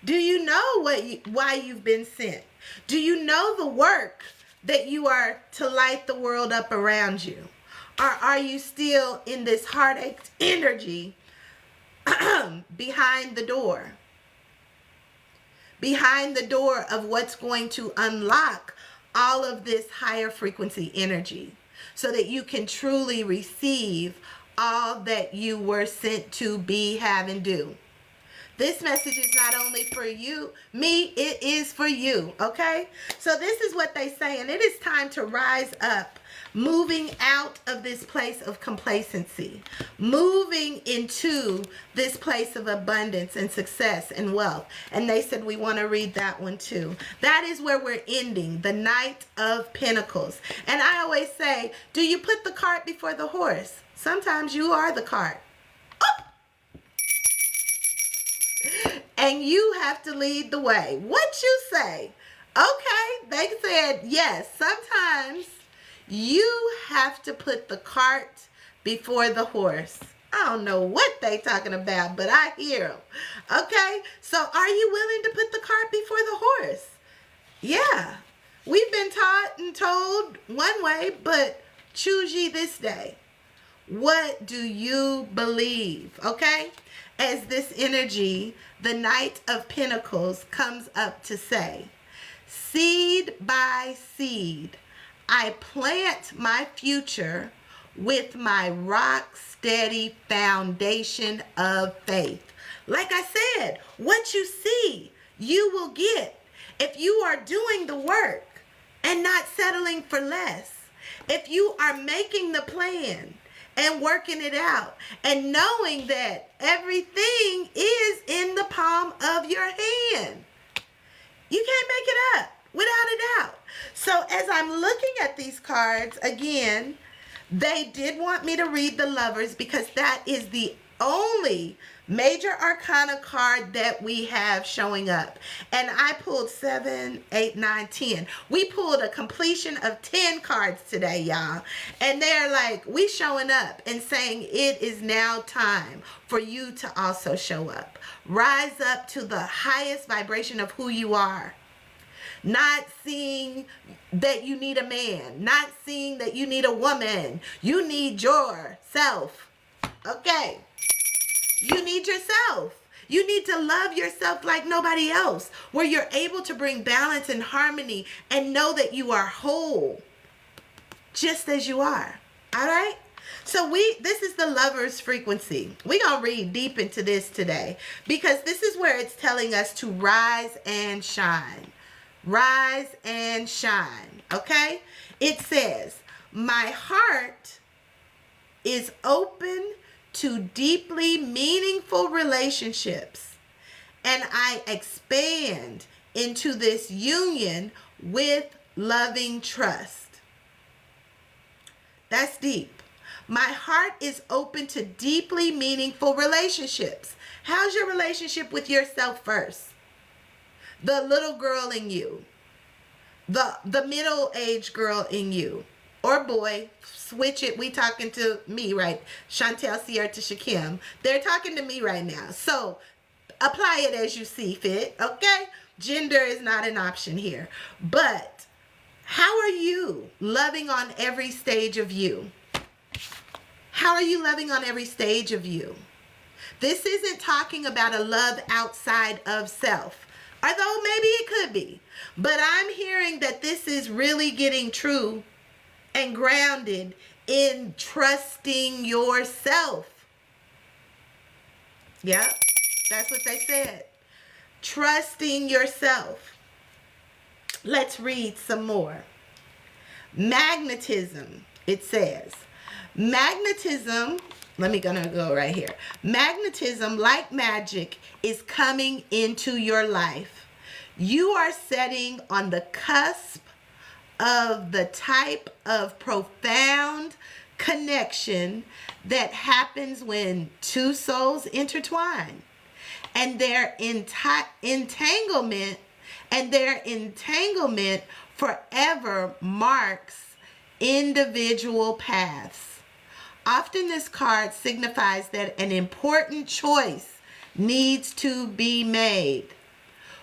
Do you know why you've been sent? Do you know the work that you are to light the world up around you? Or are you still in this heartache energy behind the door? Behind the door of what's going to unlock all of this higher frequency energy so that you can truly receive all that you were sent to be, have, and do. This message is not only for you, me, it is for you, okay? So this is what they say, and it is time to rise up, moving out of this place of complacency, moving into this place of abundance and success and wealth. And they said we want to read that one too. That is where we're ending, the Knight of Pentacles. And I always say, do you put the cart before the horse? Sometimes you are the cart. And you have to lead the way. What you say? Okay, they said yes. Sometimes you have to put the cart before the horse. I don't know what they talking about, but I hear them. Okay, so are you willing to put the cart before the horse? Yeah, we've been taught and told one way, but choose ye this day. What do you believe? Okay, as this energy, the Knight of Pentacles, comes up to say, seed by seed, I plant my future with my rock steady foundation of faith. Like I said, what you see, you will get if you are doing the work and not settling for less. If you are making the plan and working it out and knowing that everything is in the palm of your hand. You can't make it up without a doubt. So as I'm looking at these cards, again, they did want me to read the Lovers because that is the only major arcana card that we have showing up. And I pulled 7, 8, 9, 10. We pulled a completion of 10 cards today, y'all. And they're like, we showing up and saying it is now time for you to also show up. Rise up to the highest vibration of who you are. Not seeing that you need a man. Not seeing that you need a woman. You need yourself. Okay. You need yourself. You need to love yourself like nobody else, where you're able to bring balance and harmony and know that you are whole just as you are. All right? So this is the Lover's frequency. We're going to read deep into this today because this is where it's telling us to rise and shine. Rise and shine. Okay? It says, my heart is open to deeply meaningful relationships, and I expand into this union with loving trust. That's deep. My heart is open to deeply meaningful relationships. How's your relationship with yourself first? The little girl in you, the middle-aged girl in you, or boy, switch it. We talking to me, right? Chantel, Sierra, to Shakim. They're talking to me right now. So apply it as you see fit, okay? Gender is not an option here. But how are you loving on every stage of you? How are you loving on every stage of you? This isn't talking about a love outside of self, although maybe it could be. But I'm hearing that this is really getting true and grounded in trusting yourself. Yep, that's what they said. Trusting yourself. Let's read some more. Magnetism, it says. Magnetism, gonna go right here. Magnetism, like magic, is coming into your life. You are setting on the cusp of the type of profound connection that happens when two souls intertwine, and their entanglement forever marks individual paths. Often this card signifies that an important choice needs to be made.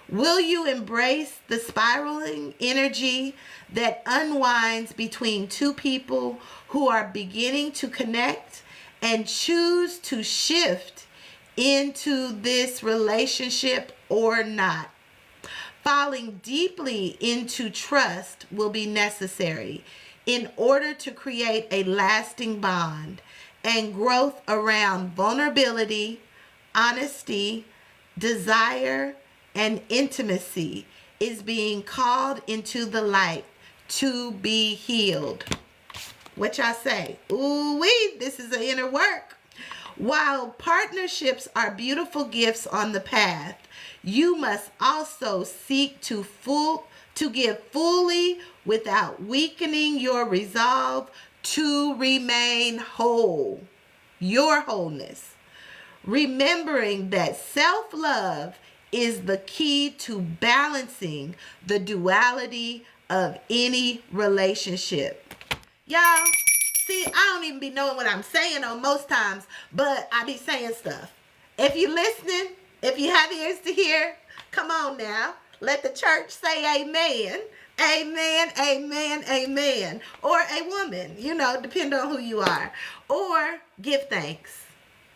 Will you embrace the spiraling energy that unwinds between two people who are beginning to connect and choose to shift into this relationship or not? Falling deeply into trust will be necessary in order to create a lasting bond, and growth around vulnerability, honesty, desire, and intimacy is being called into the light to be healed. What y'all say? Ooh wee, this is an inner work. While partnerships are beautiful gifts on the path, you must also seek to give fully without weakening your resolve to remain whole, your wholeness. Remembering that self-love is the key to balancing the duality of any relationship. Y'all, see, I don't even be knowing what I'm saying on most times, but I be saying stuff. If you listening, if you have ears to hear, come on now. Let the church say amen. Amen, amen, amen. Or a woman, depending on who you are. Or give thanks.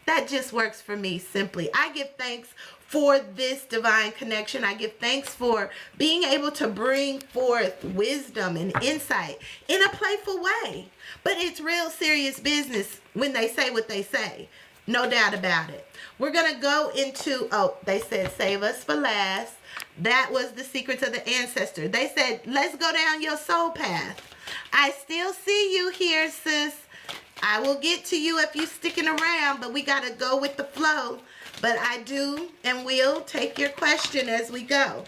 That just works for me simply. I give thanks for this divine connection. I give thanks for being able to bring forth wisdom and insight in a playful way. But it's real serious business when they say what they say. No doubt about it. We're going to go into, they said save us for last. That was the secrets of the ancestor. They said, let's go down your soul path. I still see you here, sis. I will get to you if you're sticking around, but we got to go with the flow. But I do and will take your question as we go.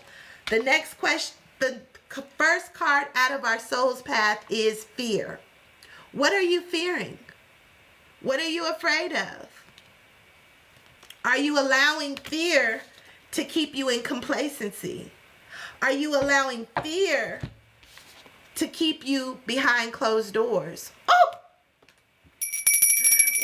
The next question, the first card out of our soul's path is fear. What are you fearing? What are you afraid of? Are you allowing fear to keep you in complacency? Are you allowing fear to keep you behind closed doors? Oh!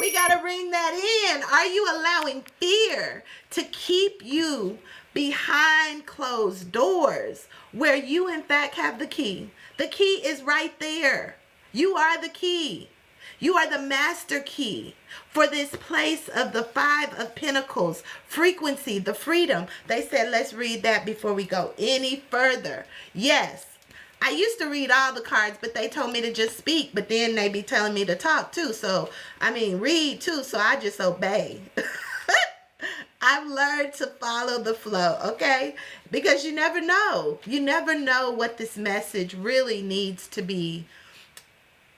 We got to ring that in. Are you allowing fear to keep you behind closed doors where you, in fact, have the key? The key is right there. You are the key. You are the master key for this place of the Five of Pentacles, frequency, the freedom. They said, let's read that before we go any further. Yes. I used to read all the cards, but they told me to just speak, but then they be telling me to talk too. So, read too, so I just obey. I've learned to follow the flow, okay? Because you never know. You never know what this message really needs to be,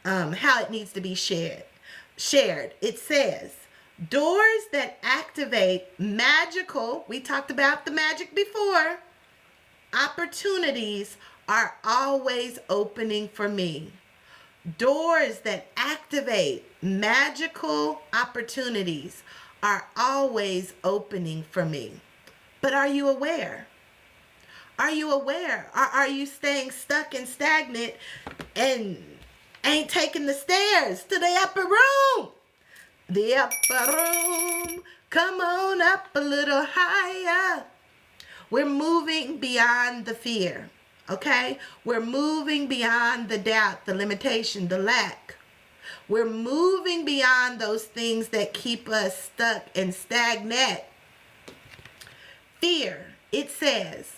how it needs to be shared. It says, doors that activate magical, we talked about the magic before, opportunities are always opening for me. Doors that activate magical opportunities are always opening for me. But are you aware? Are you aware? Or are you staying stuck and stagnant and ain't taking the stairs to the upper room? The upper room. Come on up a little higher. We're moving beyond the fear. Okay? We're moving beyond the doubt, the limitation, the lack. We're moving beyond those things that keep us stuck and stagnant. Fear, it says,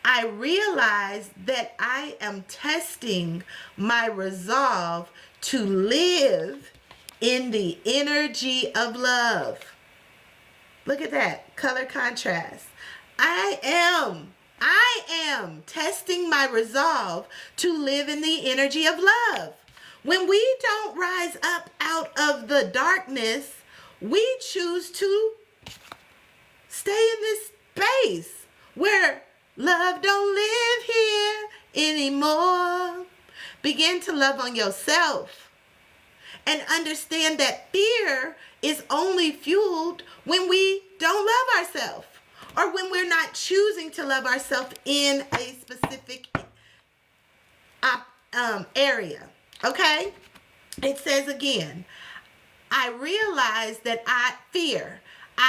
I realize that I am testing my resolve to live in the energy of love. Look at that color contrast. I am testing my resolve to live in the energy of love. When we don't rise up out of the darkness, we choose to stay in this space where love don't live here anymore. Begin to love on yourself and understand that fear is only fueled when we don't love ourselves, or when we're not choosing to love ourselves in a specific area. Okay? It says again, I realize that I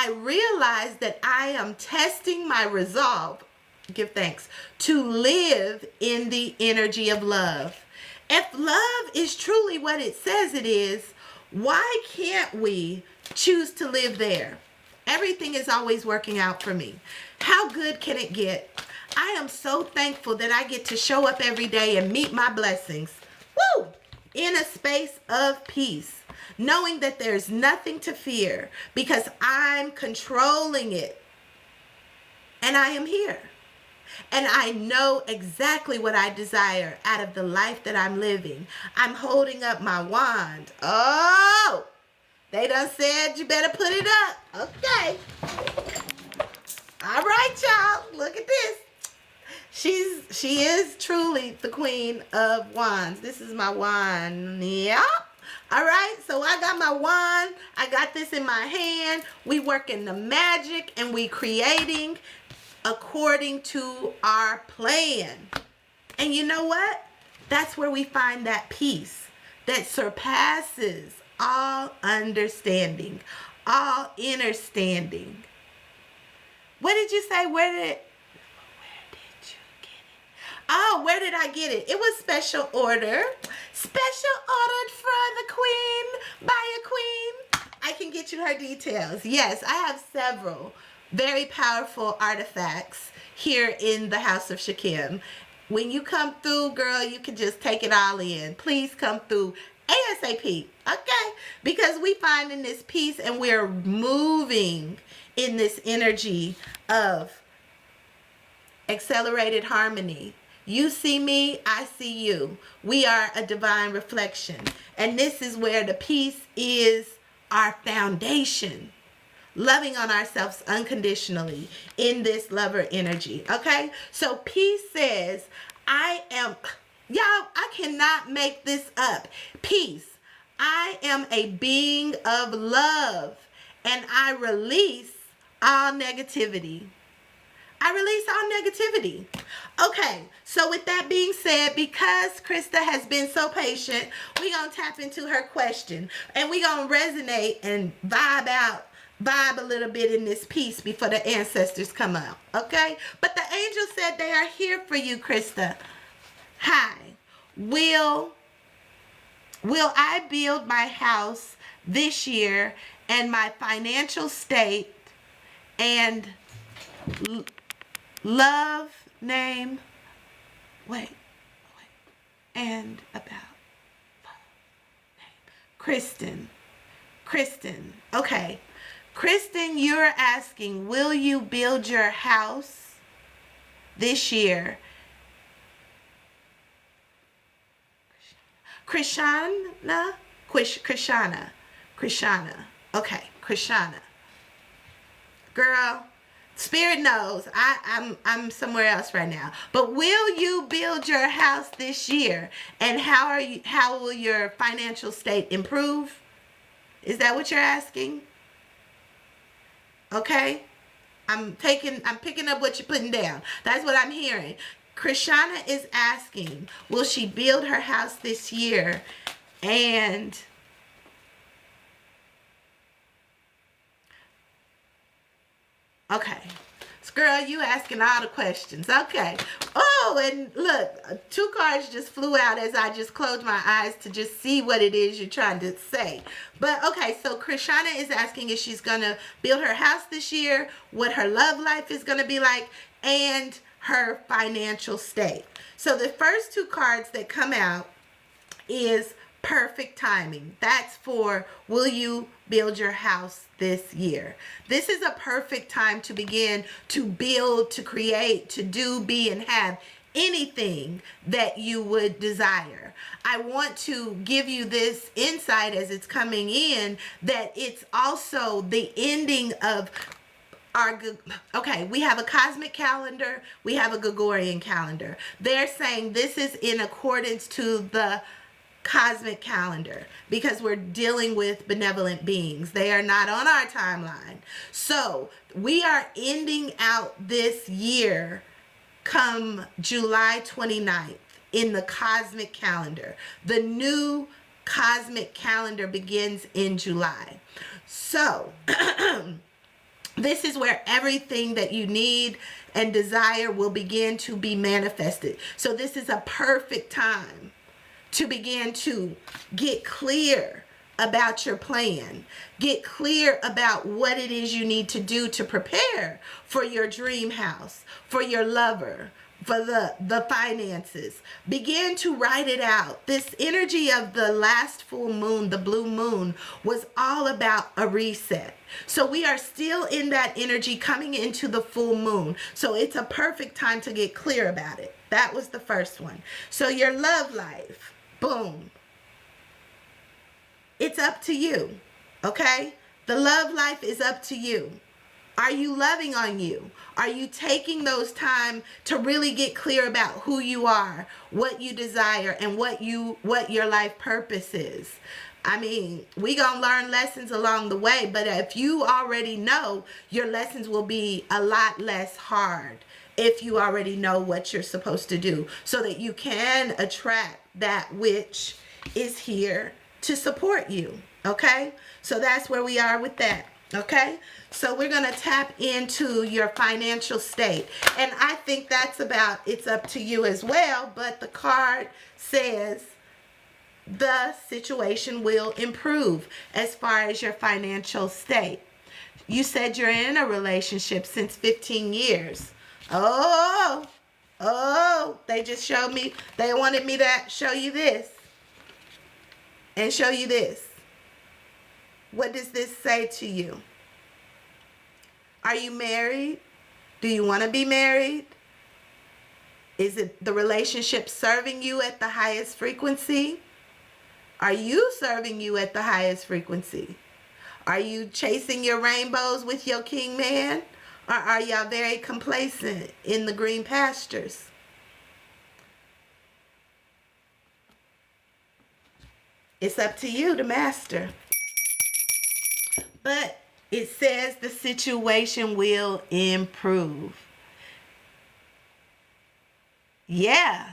realize that I am testing my resolve give thanks, to live in the energy of love. If love is truly what it says it is, why can't we choose to live there? Everything is always working out for me. How good can it get? I am so thankful that I get to show up every day and meet my blessings. Woo! In a space of peace, knowing that there's nothing to fear because I'm controlling it. And I am here. And I know exactly what I desire out of the life that I'm living. I'm holding up my wand. Oh, they done said you better put it up. Okay. All right, y'all. Look at this. She is truly the queen of wands. This is my wand. Yeah. All right. So I got my wand. I got this in my hand. We working the magic and we creating according to our plan. And you know what? That's where we find that peace that surpasses all understanding, all understanding. What did you say? Where did you get it? Oh, where did I get it? It was special order. Special ordered for the queen by a queen. I can get you her details. Yes, I have several very powerful artifacts here in the House of Shakim. When you come through, girl, you can just take it all in. Please come through ASAP, okay? Because we finding this peace and we're moving in this energy of accelerated harmony. You see me, I see you. We are a divine reflection. And this is where the peace is our foundation. Loving on ourselves unconditionally in this lover energy. Okay? So peace says, y'all, I cannot make this up. Peace. I am a being of love and I release all negativity. I release all negativity. Okay, so with that being said, because Krista has been so patient, we're going to tap into her question and we're going to resonate and vibe a little bit in this piece before the ancestors come out, okay? But the angel said they are here for you, Krista. Hi. Will I build my house this year and my financial state and love name? Wait. And about love name. Kristen. Okay. Kristen, you're asking, will you build your house this year? Krishana. Okay, Krishana. Girl, Spirit knows I'm somewhere else right now. But will you build your house this year? And how will your financial state improve? Is that what you're asking? Okay, I'm picking up what you're putting down. That's what I'm hearing. Krishana is asking, will she build her house this year? And okay. Girl, you asking all the questions. Okay. Oh, and look, 2 cards just flew out as I just closed my eyes to just see what it is you're trying to say. But okay, so Krishana is asking if she's going to build her house this year, what her love life is going to be like, and her financial state. So the first 2 cards that come out is perfect timing. That's for will you build your house this year. This is a perfect time to begin to build, to create, to do, be, and have anything that you would desire. I want to give you this insight as it's coming in that it's also the ending of okay, we have a cosmic calendar, we have a Gregorian calendar. They're saying this is in accordance to the cosmic calendar because we're dealing with benevolent beings. They are not on our timeline. So we are ending out this year come July 29th in the cosmic calendar. The new cosmic calendar begins in July. So This is where everything that you need and desire will begin to be manifested. So this is a perfect time to begin to get clear about your plan. Get clear about what it is you need to do to prepare for your dream house, for your lover, for the finances. Begin to write it out. This energy of the last full moon, the blue moon, was all about a reset. So we are still in that energy coming into the full moon. So it's a perfect time to get clear about it. That was the first one. So your love life, boom. It's up to you, okay? The love life is up to you. Are you loving on you? Are you taking those time to really get clear about who you are, what you desire, and what your life purpose is? I mean, we gonna learn lessons along the way, but if you already know, your lessons will be a lot less hard if you already know what you're supposed to do, so that you can attract that which is here to support you, okay? So that's where we are with that. Okay, so we're going to tap into your financial state. And I think it's up to you as well. But the card says the situation will improve as far as your financial state. You said you're in a relationship since 15 years. Oh, they just showed me. They wanted me to show you this and show you this. What does this say to you? Are you married? Do you want to be married? Is it the relationship serving you at the highest frequency? Are you serving you at the highest frequency? Are you chasing your rainbows with your king man? Or are y'all very complacent in the green pastures? It's up to you, the master. But it says the situation will improve. Yeah,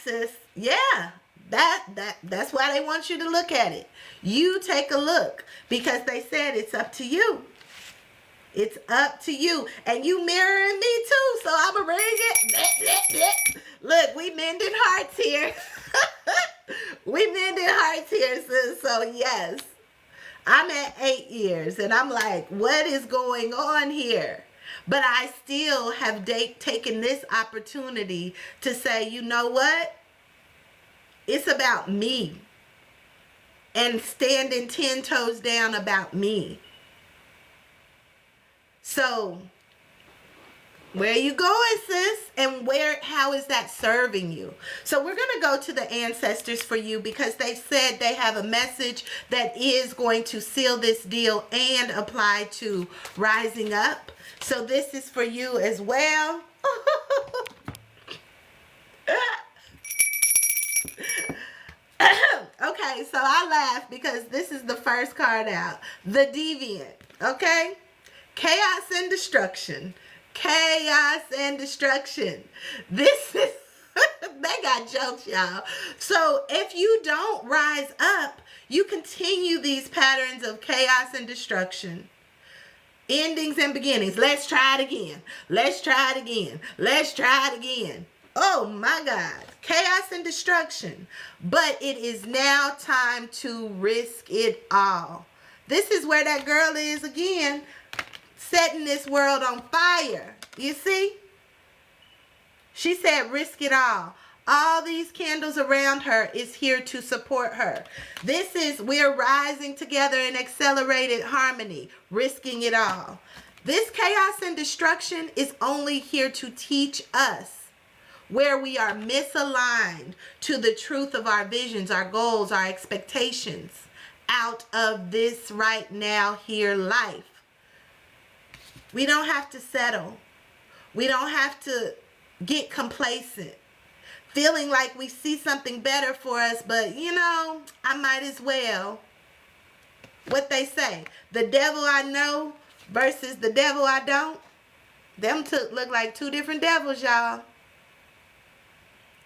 sis. Yeah. That's why they want you to look at it. You take a look, because they said it's up to you. It's up to you. And you mirroring me too, so I'm going to bring it. Look, we mending hearts here. We mending hearts here, sis. So yes. I'm at 8 years and I'm like, what is going on here? But I still have taken this opportunity to say, you know what? It's about me. And standing 10 toes down about me. So, where are you going, sis? And how is that serving you? So we're going to go to the ancestors for you, because they said they have a message that is going to seal this deal and apply to rising up. So this is for you as well. Okay, so I laugh because this is the first card out. The Deviant, okay? Chaos and destruction. Chaos and destruction. This is, they got jokes, y'all. So if you don't rise up, you continue these patterns of chaos and destruction. Endings and beginnings. Let's try it again. Let's try it again. Let's try it again. Oh my God. Chaos and destruction. But it is now time to risk it all. This is where that girl is again, setting this world on fire. You see? She said risk it all. All these candles around her is here to support her. We're rising together in accelerated harmony, risking it all. This chaos and destruction is only here to teach us where we are misaligned to the truth of our visions, our goals, our expectations out of this right now here life. We don't have to settle. We don't have to get complacent, feeling like we see something better for us, but you know, I might as well. What they say, the devil I know versus the devil I don't. Them look like two different devils, y'all.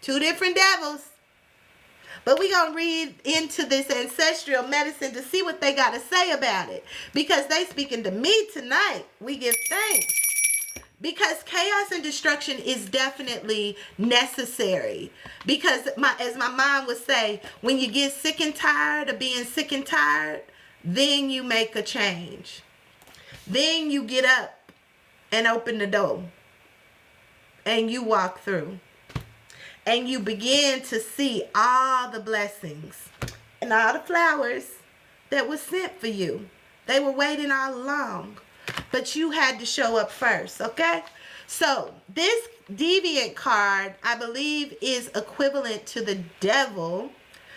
Two different devils. But we're going to read into this ancestral medicine to see what they got to say about it. Because they speaking to me tonight. We give thanks. Because chaos and destruction is definitely necessary. Because as my mom would say, when you get sick and tired of being sick and tired, then you make a change. Then you get up and open the door. And you walk through. And you begin to see all the blessings and all the flowers that were sent for you. They were waiting all along. But you had to show up first, okay? So this deviant card, I believe, is equivalent to the devil.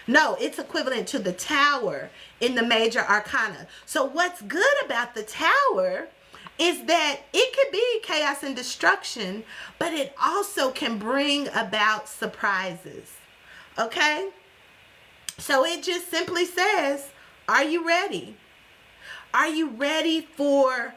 No, it's equivalent to the tower in the major arcana. So what's good about the tower is that it could be chaos and destruction, but it also can bring about surprises, okay? So it just simply says, are you ready? Are you ready for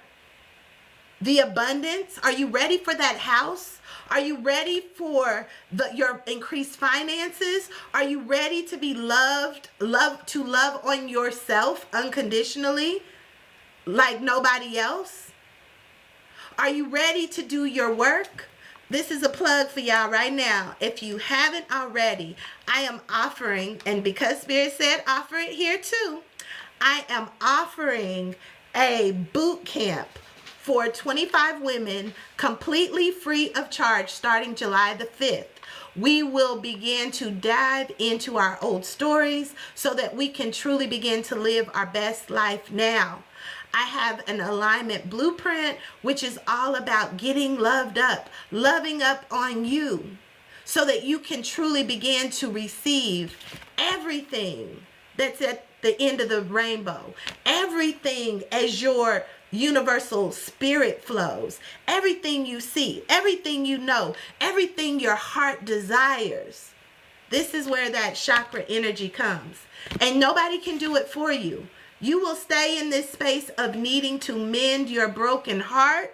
the abundance? Are you ready for that house? Are you ready for your increased finances? Are you ready to be loved, to love on yourself unconditionally like nobody else? Are you ready to do your work? This is a plug for y'all right now. If you haven't already, I am offering, and because Spirit said offer it here too, I am offering a boot camp for 25 women completely free of charge starting July the 5th. We will begin to dive into our old stories so that we can truly begin to live our best life now. I have an alignment blueprint, which is all about getting loved up, loving up on you, so that you can truly begin to receive everything that's at the end of the rainbow, everything as your universal spirit flows, everything you see, everything you know, everything your heart desires. This is where that chakra energy comes. And nobody can do it for you. You will stay in this space of needing to mend your broken heart,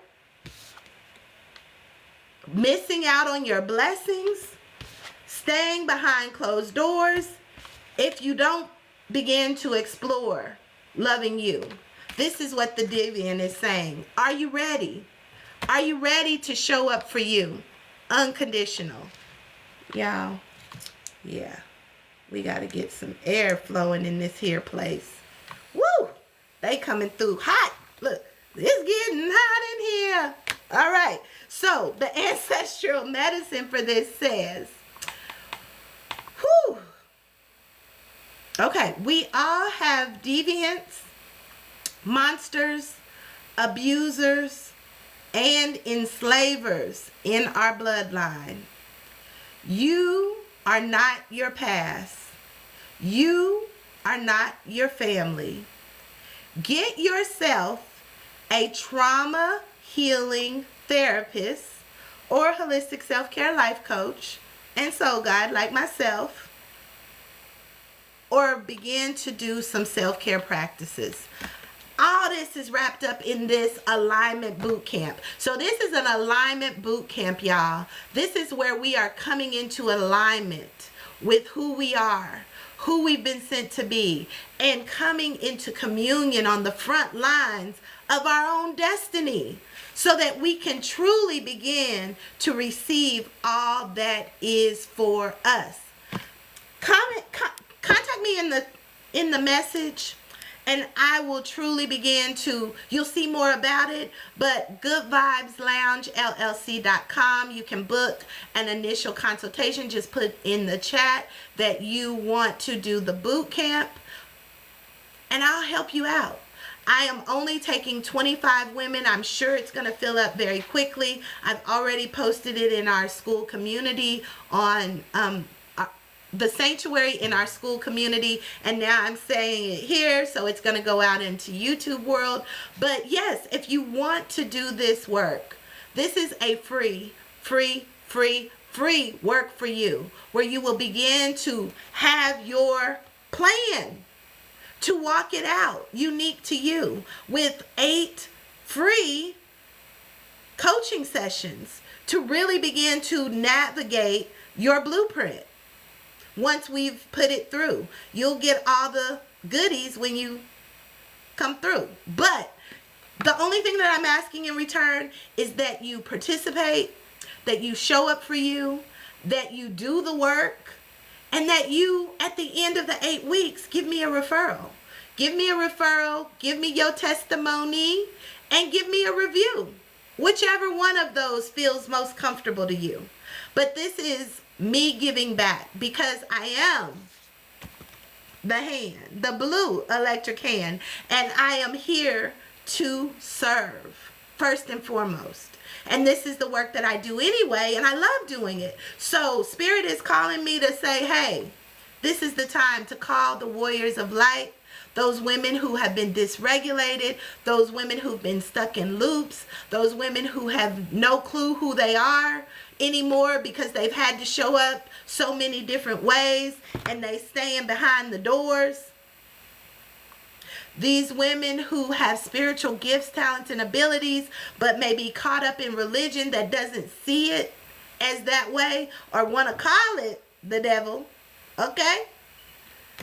missing out on your blessings, staying behind closed doors, if you don't begin to explore loving you. This is what the Deviant is saying. Are you ready? Are you ready to show up for you? Unconditional. Y'all, yeah, we got to get some air flowing in this here place. Woo! They coming through hot. Look, it's getting hot in here. All right. So the ancestral medicine for this says, whew. Okay, we all have deviants, monsters, abusers, and enslavers in our bloodline. You are not your past. You are not your family. Get yourself a trauma healing therapist or holistic self-care life coach and soul guide like myself, or begin to do some self-care practices. All this is wrapped up in this alignment boot camp. So this is an alignment boot camp, y'all. This is where we are coming into alignment with who we are, who we've been sent to be, and coming into communion on the front lines of our own destiny so that we can truly begin to receive all that is for us. Contact me in the message, and I will truly begin to, you'll see more about it, but goodvibesloungellc.com. You can book an initial consultation. Just put in the chat that you want to do the boot camp, and I'll help you out. I am only taking 25 women. I'm sure it's going to fill up very quickly. I've already posted it in our school community on the sanctuary in our school community, and now I'm saying it here, so it's going to go out into YouTube world. But yes, if you want to do this work, this is a free work for you, where you will begin to have your plan to walk it out unique to you with 8 free coaching sessions to really begin to navigate your blueprint. once we've put it through. You'll get all the goodies when you come through. But the only thing that I'm asking in return is that you participate, that you show up for you, that you do the work, and that you, at the end of the 8 weeks, give me a referral. Give me a referral, give me your testimony, and give me a review. Whichever one of those feels most comfortable to you. But this is me giving back because I am the hand, the blue electric hand, and I am here to serve first and foremost. And this is the work that I do anyway, and I love doing it. So Spirit is calling me to say, hey, this is the time to call the warriors of light, those women who have been dysregulated, those women who've been stuck in loops, those women who have no clue who they are anymore because they've had to show up so many different ways and they staying behind the doors. These women who have spiritual gifts, talents, and abilities, but may be caught up in religion that doesn't see it as that way or want to call it the devil. Okay?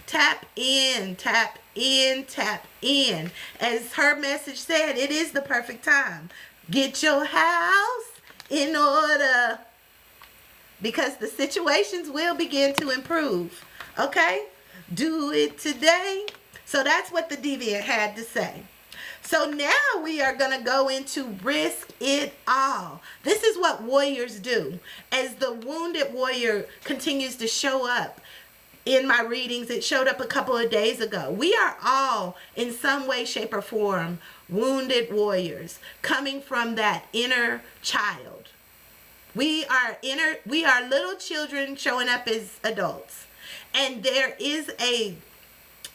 Tap in, tap in, tap in. As her message said, it is the perfect time. Get your house in order because the situations will begin to improve. Okay? Do it today. So that's what the deviant had to say. So now we are going to go into risk it all. This is what warriors do. As the wounded warrior continues to show up in my readings, it showed up a couple of days ago. We are all in some way, shape, or form wounded warriors coming from that inner child. We are little children showing up as adults. And there is a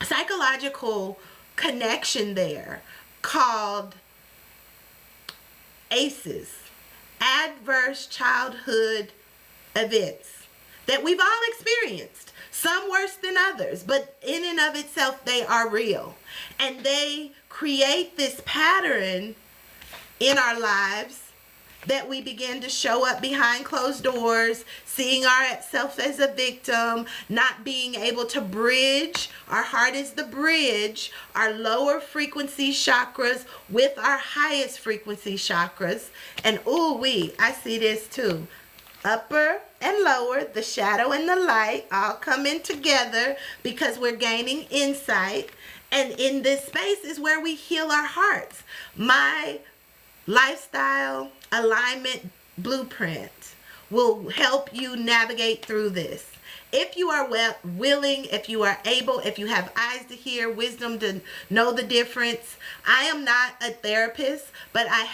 psychological connection there called ACEs, adverse childhood events, that we've all experienced, some worse than others, but in and of itself they are real, and they create this pattern in our lives that we begin to show up behind closed doors, seeing ourselves as a victim, not being able to bridge. Our heart is the bridge, our lower frequency chakras with our highest frequency chakras. And I see this too. Upper and lower, the shadow and the light all coming together because we're gaining insight. And in this space is where we heal our hearts. My lifestyle alignment blueprint will help you navigate through this. If you are willing, if you are able, if you have eyes to hear, wisdom to know the difference. I am not a therapist, but I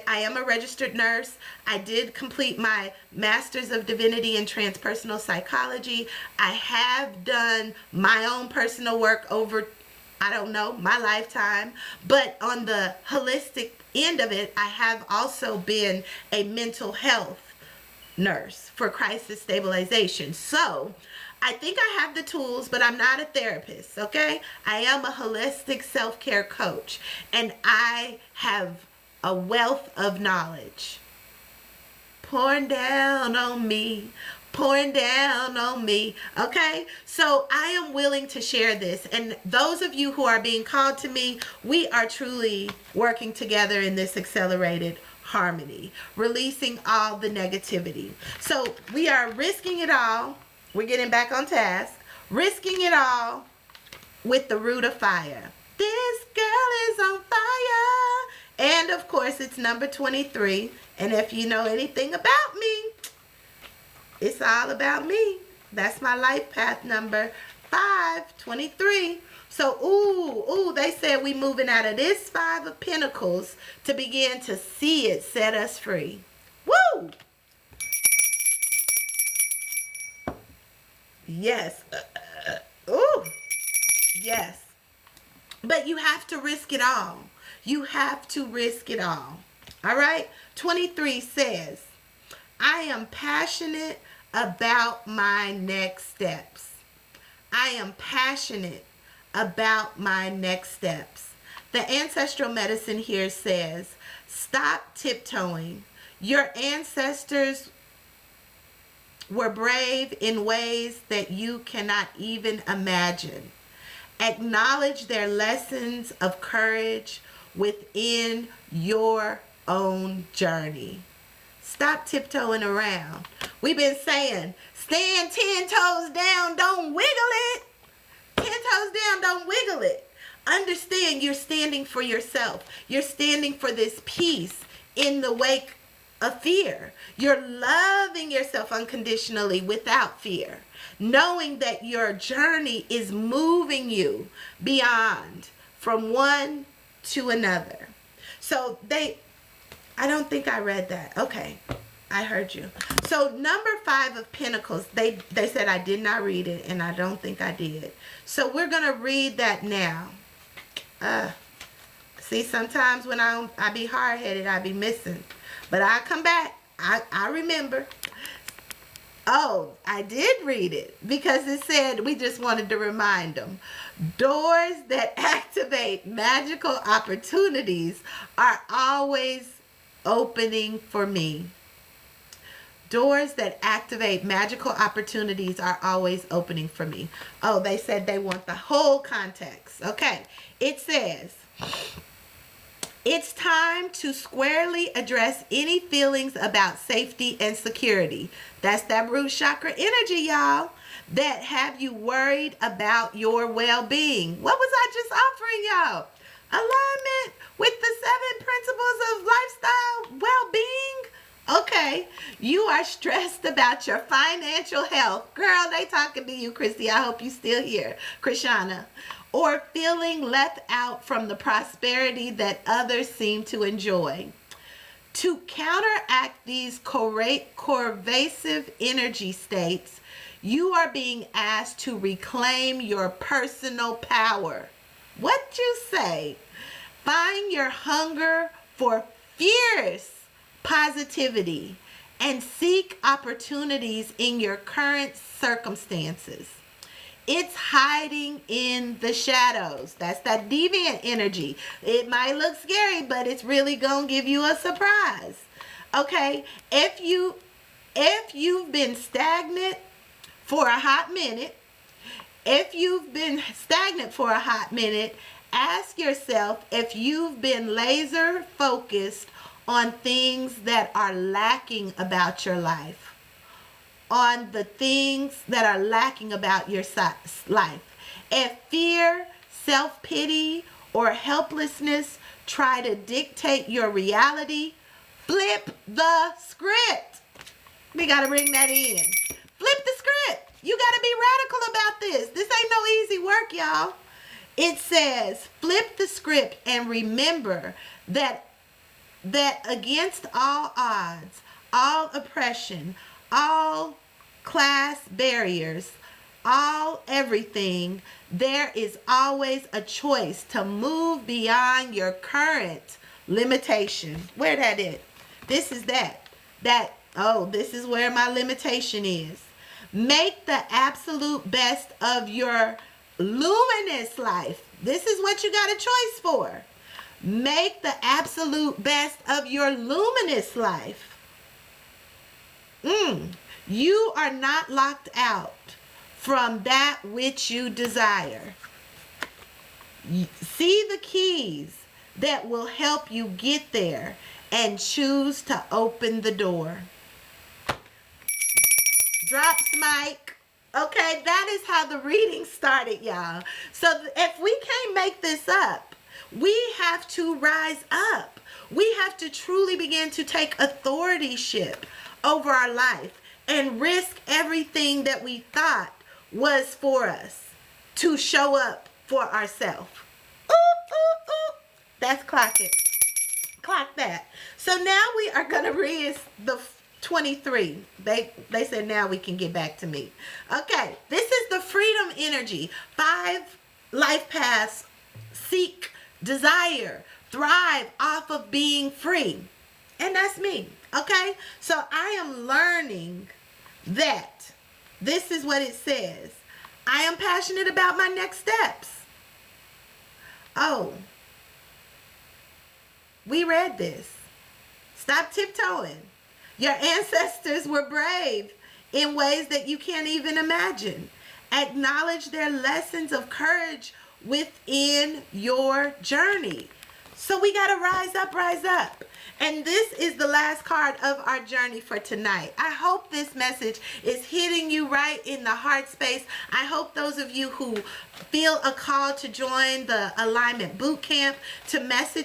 am a registered nurse. I did complete my Master's of Divinity in Transpersonal Psychology. I have done my own personal work over, my lifetime. But on the holistic end of it, I have also been a mental health nurse for crisis stabilization. So I think I have the tools, but I'm not a therapist, okay? I am a holistic self-care coach, and I have a wealth of knowledge pouring down on me, okay? So I am willing to share this, and those of you who are being called to me, we are truly working together in this accelerated harmony, releasing all the negativity. So we are risking it all. We're getting back on task. Risking it all with the root of fire. This girl is on fire. And of course, it's number 23. And if you know anything about me, it's all about me. That's my life path number 523. So, they said we moving out of this 5 of Pentacles to begin to see it set us free. Woo! Yes. Yes. But you have to risk it all. You have to risk it all. All right? 23 says, I am passionate about my next steps. I am passionate about my next steps. The ancestral medicine here says, stop tiptoeing. Your ancestors were brave in ways that you cannot even imagine. Acknowledge their lessons of courage within your own journey. Stop tiptoeing around. We've been saying, stand 10 toes down, don't wiggle it. 10 toes down, don't wiggle it. Understand you're standing for yourself. You're standing for this peace in the wake of fear. You're loving yourself unconditionally without fear, knowing that your journey is moving you beyond from one to another. So I don't think I read that. Okay, I heard you. So number 5 of Pentacles, they said I did not read it, and I don't think I did. So we're going to read that now. See, sometimes when I be hard-headed, I be missing. But I come back. I remember. Oh, I did read it because it said we just wanted to remind them. Doors that activate magical opportunities are always opening for me. Doors that activate magical opportunities are always opening for me. Oh, they said they want the whole context. Okay. It says, it's time to squarely address any feelings about safety and security. That's that root chakra energy, y'all, that have you worried about your well-being. What was I just offering y'all? Alignment with the 7 principles of lifestyle well-being. Okay, you are stressed about your financial health. Girl, they talking to you, Christy. I hope you still here, Krishana. Or feeling left out from the prosperity that others seem to enjoy. To counteract these corrosive energy states, you are being asked to reclaim your personal power. What you say? Find your hunger for fierce positivity and seek opportunities in your current circumstances. It's hiding in the shadows. That's that deviant energy. It might look scary, but it's really gonna give you a surprise. Okay, if you've been stagnant for a hot minute, ask yourself if you've been laser focused on things that are lacking about your life, on the things that are lacking about your life. If fear, self-pity, or helplessness try to dictate your reality, flip the script. We got to bring that in. Flip the script. You got to be radical about this. This ain't no easy work, y'all. It says, flip the script and remember that against all odds, all oppression, all class barriers, all everything, there is always a choice to move beyond your current limitation. Where that is? This is that. This is where my limitation is. Make the absolute best of your luminous life. This is what you got a choice for. Make the absolute best of your luminous life. You are not locked out from that which you desire. See the keys that will help you get there and choose to open the door. Drops mic. Okay, that is how the reading started, y'all. So if we can't make this up, we have to rise up. We have to truly begin to take authorship over our life and risk everything that we thought was for us to show up for ourselves. Ooh, ooh, ooh. That's clock it. Clock that. So now we are going to read the 23. They said now we can get back to me. Okay, this is the freedom energy. 5 life paths. Seek, desire, thrive off of being free. And that's me. Okay, so I am learning that this is what it says. I am passionate about my next steps. Oh, we read this. Stop tiptoeing. Your ancestors were brave in ways that you can't even imagine. Acknowledge their lessons of courage within your journey. So we got to rise up, rise up. And this is the last card of our journey for tonight. I hope this message is hitting you right in the heart space. I hope those of you who feel a call to join the Alignment Bootcamp to message